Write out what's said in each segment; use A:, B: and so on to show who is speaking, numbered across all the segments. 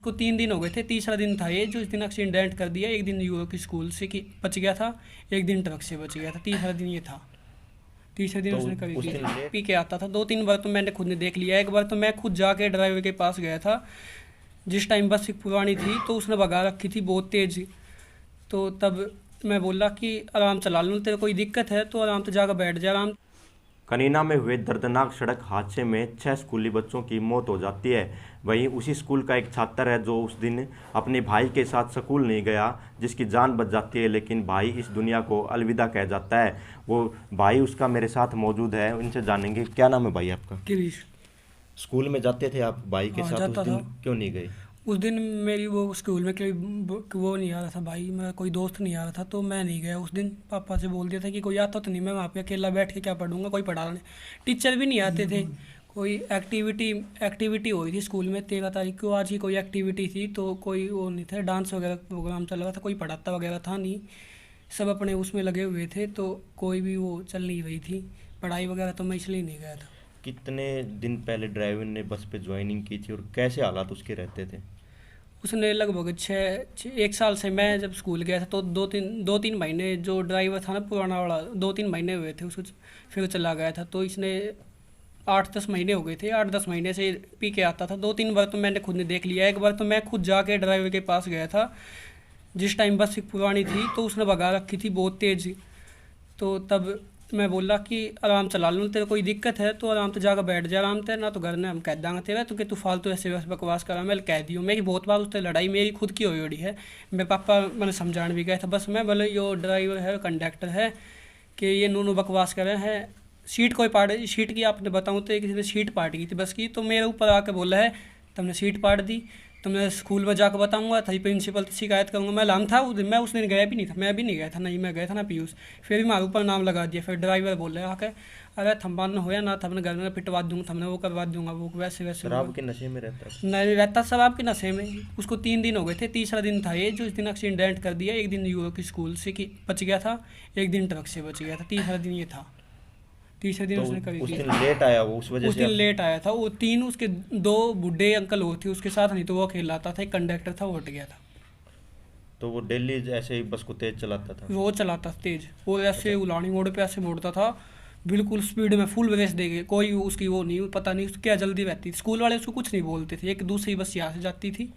A: उसको 3 दिन हो गए थे, तीसरा दिन था ये जो इस दिन एक्सीडेंट कर दिया। एक दिन यूरो की स्कूल से कि बच गया था, एक दिन ट्रक से बच गया था, तीसरा दिन ये था। तीसरे दिन
B: तो
A: उसने करी
B: उस
A: थी।
B: दिन लेट।
A: पी के आता था 2-3 बार, तो मैंने खुद ने देख लिया। एक बार तो मैं खुद जाके ड्राइवर के पास गया था, जिस टाइम बस पुरानी थी तो उसने भगा रखी थी बहुत तेज़। तो तब मैं बोला कि आराम चला लूँ, तेरे कोई दिक्कत है तो आराम से जाकर बैठ जा आराम।
B: कनीना में हुए दर्दनाक सड़क हादसे में 6 स्कूली बच्चों की मौत हो जाती है। वहीं उसी स्कूल का एक छात्र है जो उस दिन अपने भाई के साथ स्कूल नहीं गया, जिसकी जान बच जाती है, लेकिन भाई इस दुनिया को अलविदा कह जाता है। वो भाई उसका मेरे साथ मौजूद है, उनसे जानेंगे। क्या नाम है भाई आपका?
A: गिरीश।
B: स्कूल में जाते थे आप भाई के
A: हाँ
B: साथ, उस
A: जाता
B: दिन
A: था।
B: क्यों नहीं गए?
A: उस दिन मेरी वो स्कूल में कोई वो नहीं आ रहा था भाई, मेरा कोई दोस्त नहीं आ रहा था तो मैं नहीं गया उस दिन। पापा से बोल दिया था कि कोई आता तो नहीं, मैं वहाँ पे अकेला बैठ के क्या पढ़ूंगा, कोई पढ़ा नहीं, टीचर भी नहीं आते थे। कोई एक्टिविटी हो रही थी स्कूल में 13 तारीख को, आज की कोई एक्टिविटी थी तो कोई वो नहीं था, डांस वगैरह प्रोग्राम चल रहा था, कोई पढ़ाता वगैरह था नहीं, सब अपने उसमें लगे हुए थे, तो कोई भी वो चल नहीं रही थी पढ़ाई वगैरह, तो मैं इसलिए नहीं गया था।
B: कितने दिन पहले ड्राइवर ने बस पे ज्वाइनिंग की थी और कैसे हालात उसके रहते थे?
A: उसने लगभग 1 साल से, मैं जब स्कूल गया था तो 2-3 महीने जो ड्राइवर था ना पुराना वाला, 2-3 महीने हुए थे उसको, फिर चला गया था। तो इसने 8-10 महीने हो गए थे, 8-10 महीने से पी के आता था। 2-3 बार तो मैंने खुद ने देख लिया। एक बार तो मैं खुद जाके ड्राइवर के पास गया था, जिस टाइम बस पुरानी थी तो उसने भगा रखी थी बहुत तेज़। तो तब मैं बोला कि आराम चला लूँ, तेरे कोई दिक्कत है तो आराम से जाकर बैठ जा आराम से, ना तो घर में हम कह देंगे तेरा तो कि तू फालतू ऐसे बस बकवास करा। मैं कह दी हूँ, मेरी बहुत बार उससे लड़ाई मेरी खुद की हुई है। मेरे पापा मैंने समझाने भी गया था, बस मैं बोले यो ड्राइवर है कंडक्टर है कि ये नूनू बकवास कर रहे हैं, सीट कोई पाट, सीट की आपने बताऊँ तो किसी ने सीट पाट गई थी बस की, तो मेरे ऊपर आके बोला है तुमने सीट पाट दी, तो मैं स्कूल में जाकर बताऊंगा, थी प्रिंसिपल से शिकायत करूंगा। मैं लाम था उस दिन, मैं उस दिन गया भी नहीं था, मैं भी नहीं गया था, नहीं मैं गया था ना पीयूष। फिर भी हमारे ऊपर नाम लगा दिया। फिर ड्राइवर बोल रहे आके, अरे थम्बान होया ना, थमने घर में पिटवा दूंगा, थमने वो करवा दूंगा, वो वैसे वैसे
B: शराब के नशे में रहता था?
A: नहीं रहता शराब के नशे में। उसको 3 दिन हो गए थे, तीसरा दिन था ये जो इस दिन एक्सीडेंट कर दिया। एक दिन यूरो की स्कूल से कि बच गया था, एक दिन ट्रक से बच गया था, तीसरा दिन ये था। तीसरे दिन
B: तो
A: उसने करी
B: उस
A: थी।
B: दिन लेट आया वो, उस वजह
A: उस
B: से
A: दिन
B: आप।
A: लेट आया था वो, 3 उसके 2 बूढ़े अंकल और थे उसके साथ, नहीं तो वो अकेला आता था, एक कंडक्टर था वो हट गया था।
B: तो वो डेली ऐसे ही बस को तेज चलाता था?
A: वो चलाता था तेज, वो
B: अच्छा।
A: ऐसे उलानी मोड़ पे ऐसे मोड़ता था, बिल्कुल स्पीड में फुल रेस देके, कोई उसकी वो नहीं, पता नहीं उसकी क्या जल्दी रहती थी। स्कूल वाले उसको कुछ नहीं बोलते थे, एक दूसरी बस यहाँ से जाती थी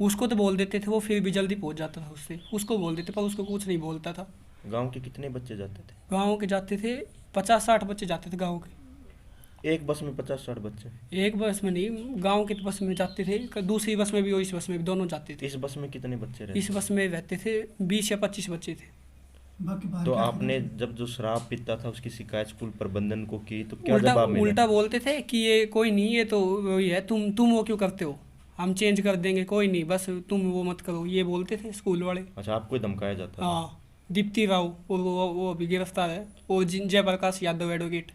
A: उसको तो बोल देते थे, वो फिर भी जल्दी पहुँच जाता था उससे, उसको बोल देते पर उसको कुछ नहीं बोलता था।
B: गांव के कितने बच्चे जाते थे?
A: गाँव के जाते थे 50-60 बच्चे जाते थे गाँव के।
B: एक बस में 50-60 बच्चे?
A: एक बस में नहीं, गांव की बस में जाते थे, दूसरी बस में भी और इस बस में भी दोनों जाते थे।
B: इस बस में कितने बच्चे
A: इस
B: रहते
A: बस में रहते थे 20 या 25 बच्चे थे।
B: थे? तो आपने जब जो शराब पीता था उसकी शिकायत स्कूल प्रबंधन को की तो क्या
A: उल्टा
B: जवाब मिला?
A: उल्टा बोलते थे कि ये कोई नहीं, ये तो वही है, तुम वो क्यों करते हो, हम चेंज कर देंगे, कोई नहीं, बस तुम वो मत करो, ये बोलते थे स्कूल वाले।
B: अच्छा, आपको ही धमकाया जाता था?
A: हाँ, दीप्ति राव, और वो अभी गिरफ्तार है, और जयप्रकाश यादव एडवोकेट।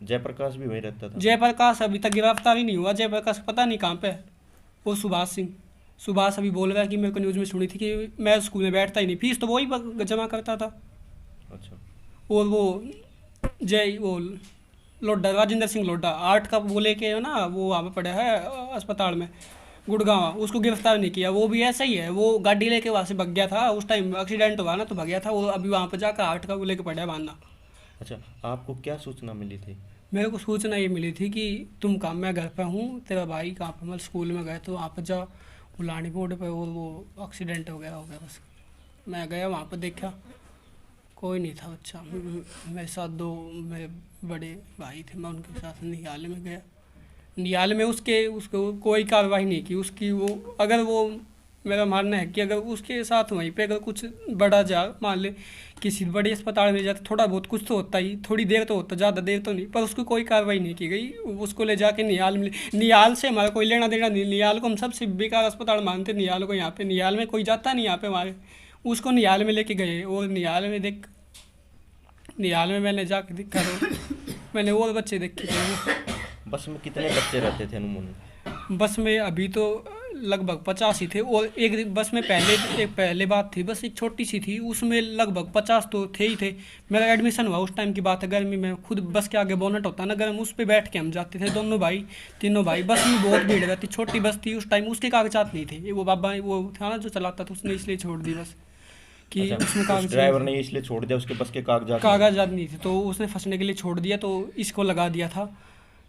B: जयप्रकाश भी वहीं रहता था?
A: जयप्रकाश अभी तक गिरफ्तार ही नहीं हुआ, जयप्रकाश पता नहीं कहाँ पे है। और सुभाष सिंह, सुभाष अभी बोल रहा है कि मेरे को न्यूज़ में सुनी थी कि मैं स्कूल में बैठता ही नहीं, फीस तो वही जमा करता था।
B: अच्छा।
A: और वो वो लोड्डा, राजेंद्र सिंह लोड्डा, आर्ट का वो लेके है ना, वो वहाँ पे पड़ा है अस्पताल में गुड़गांव, उसको गिरफ्तार नहीं किया। वो भी ऐसा ही है, वो गाड़ी लेके वहाँ से भाग गया था, उस टाइम एक्सीडेंट हुआ ना तो भाग गया था वो, अभी वहाँ पे जाकर आर्ट का वो लेके पड़ा है बांधना।
B: अच्छा, आपको क्या सूचना मिली थी?
A: मेरे को सूचना ये मिली थी कि तुम काम, मैं घर पे हूँ, तेरा भाई कहाँ पे, मतलब स्कूल में गए तो वहाँ पर जा उलानी बोर्ड पे, और वो एक्सीडेंट हो गया बस। मैं गया वहाँ पर देखा, कोई नहीं था बच्चा। मेरे साथ 2 मेरे बड़े भाई थे, मैं उनके साथ निहाल में गया। निहाल में उसको कोई कार्रवाई नहीं की उसकी। वो अगर वो, मेरा मानना है कि अगर उसके साथ वहीं पे अगर कुछ बड़ा जा, मान ले किसी बड़े अस्पताल में जाते, थोड़ा बहुत कुछ तो होता ही, थोड़ी देर तो होता, ज़्यादा देर तो नहीं, पर उसकी कोई कार्रवाई नहीं की गई। उसको ले जाके निहाल में, निहाल से हमारा कोई लेना देना नहीं, निहाल को हम सबसे बेकार अस्पताल मानते, निहाल को यहाँ पे, निहाल में कोई जाता नहीं यहाँ पे हमारे। उसको निहाल में लेके गए, और निहाल में मैंने जाके देखा तो मैंने और बच्चे देखे थे।
B: बस में कितने बच्चे रहते थे अनुमान?
A: बस में अभी तो लगभग 50 ही थे। और एक बस में पहले बात थी, बस एक छोटी सी थी, उसमें लगभग 50 तो थे ही थे। मेरा एडमिशन हुआ उस टाइम की बात है, गर्मी में, खुद बस के आगे बोनट होता है ना गर्म, उस पर बैठ के हम जाते थे दोनों भाई तीनों भाई। बस में बहुत भीड़ रहती, छोटी बस थी उस टाइम, उसके कागजात नहीं थे। वो बाबा वो था ना जो चलाता था, उसने इसलिए छोड़ दी बस कि
B: अच्छा,
A: उसमें
B: उस
A: कागज
B: ड्राइवर ने इसलिए छोड़ दिया, उसके बस के कागजात नहीं।
A: कागजात नहीं थे, तो उसने फंसने के लिए छोड़ दिया, तो इसको लगा दिया था।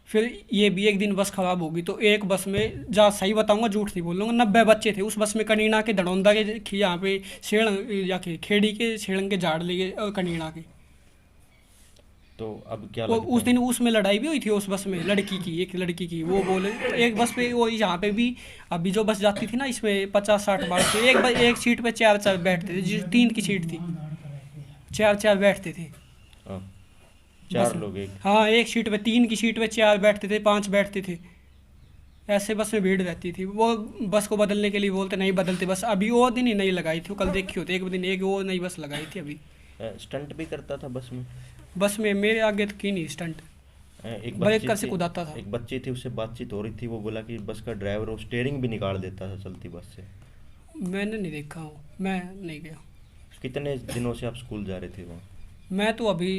A: फिर ये भी एक दिन बस खराब होगी, तो एक बस में, जा सही बताऊंगा झूठ नहीं बोलूंगा, 90 बच्चे थे उस बस में। कनीना के धड़ौंदा के यहाँ पे छेड़ या के खेड़ी के छेड़न के झाड़ लिए कनीना के।
B: तो अब क्या
A: वो
B: लगता
A: उस दिन
B: है?
A: उसमें लड़ाई भी हुई थी उस बस में, एक लड़की की। वो बोले एक बस पे, वो यहाँ पे भी अभी जो बस जाती थी ना, इसमें 50-60 बार थे, एक सीट पे 4-4 बैठते थे, जिस 3 की सीट थी, 4-4 बैठते थे
B: हाँ,
A: बस
B: 4
A: में।
B: लोग एक।
A: हाँ, एक सीट पे 3 की सीट पे 4 बैठते थे, 5 बैठते थे, ऐसे बस में भीड़ रहती थी। वो बस को बदलने के लिए बोलते, नहीं बदलते बस। अभी वो दिन ही नहीं लगाई थी, वो कल देखी होती, एक दिन एक वो नई बस लगाई थी अभी।
B: स्टंट भी करता था बस में?
A: बस में मेरे आगे तो की नहीं स्टंट,
B: एक
A: ब्रेक
B: बच्ची
A: कर से
B: थी,
A: कुदाता था।
B: एक बच्ची थी, उससे बातचीत हो रही थी, वो बोला कि बस का ड्राइवर वो स्टेयरिंग भी निकाल देता था चलती बस से।
A: मैंने नहीं देखा हूँ, मैं नहीं गया।
B: कितने दिनों से आप स्कूल जा रहे थे वहाँ?
A: मैं तो अभी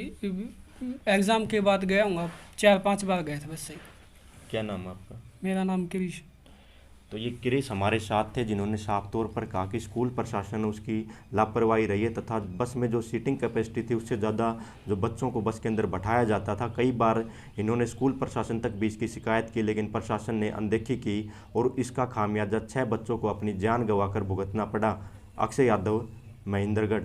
A: एग्ज़ाम के बाद गया हूँ, 4-5 बार गए थे बस से।
B: क्या नाम है आपका?
A: मेरा नाम क्रिश।
B: तो ये क्रिश हमारे साथ थे, जिन्होंने साफ तौर पर कहा कि स्कूल प्रशासन उसकी लापरवाही रही है, तथा बस में जो सीटिंग कैपेसिटी थी उससे ज़्यादा जो बच्चों को बस के अंदर बैठाया जाता था। कई बार इन्होंने स्कूल प्रशासन तक भी इसकी शिकायत की, लेकिन प्रशासन ने अनदेखी की और इसका खामियाजा 6 बच्चों को अपनी जान गंवाकर भुगतना पड़ा। अक्षय यादव, महेंद्रगढ़।